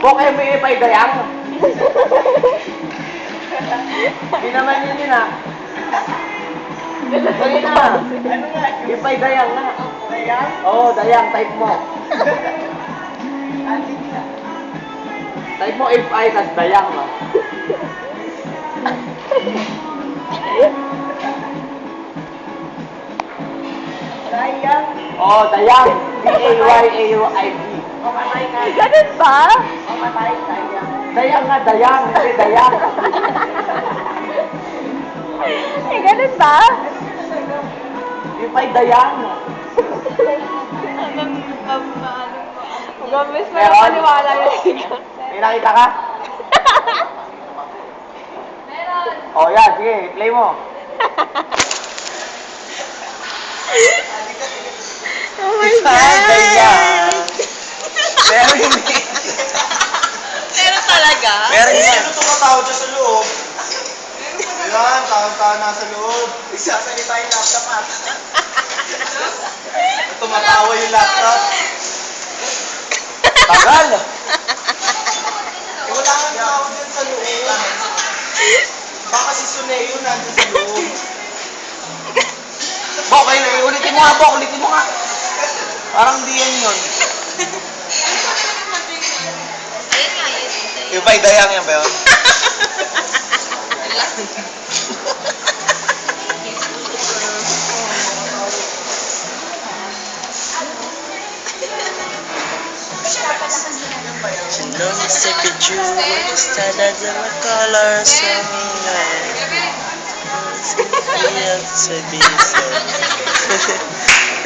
Bok MBA dayang. Hindi naman yun ah. Sige na. Ano nga? Ipay dayang na. Dayang? Oo, dayang. Type mo. Type mo if I tas dayang. Dayang? Oo, dayang. D-A-Y-A-Y-D. Ganun ba? Dayang nga, dayang. Hindi dayang. Eh, ganun ba? Ipay dayang. Huwag miss mo yung paniwala yun. May nakita ka? Oh, yan. Sige, play mo. Oh my Ipay dayang. God! Pero hindi. Pero talaga? Pero hindi. Sino tumatawag dyan sa loob? Ayan, tawag-tawag nasa loob. Isasalita yung laptop at. Tumatawa yung laptop. Tagal. Wala kang tawag dyan sa loob. Baka si Suneo nandun sa loob. Bok, ulitin mo nga, Bok. Ulitin mo nga. Parang di yan yun. Ayun nga yun. Ipay dayang yan ba yun? No Mississippi Jew, standards and the colors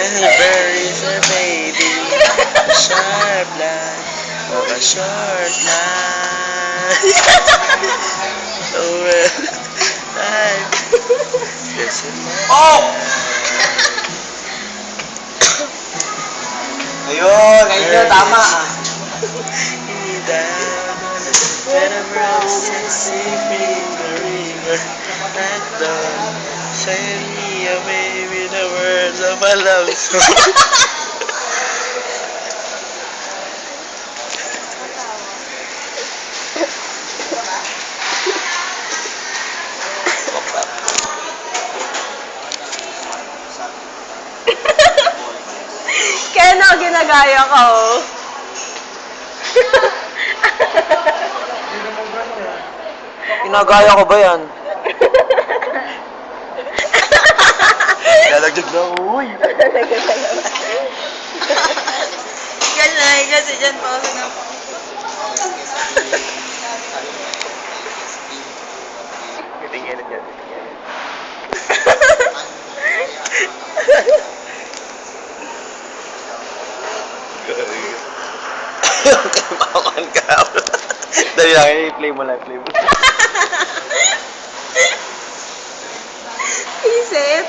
of berries are baby, a sharp line of a short line. Oh well, time. Yes, Oh! Ayun, ayun, tama. down whenever sexy finger river at dawn. Send me away with the words of a love song. Kaya na ginagaya ka, oh. Ginagaya ko ba yan? Lalagdag na, uy. Galay, kasi dyan pa ako na. Tingnan yan. Kailangan ka. Dali lang, i-play mo lang, play mo. Isip.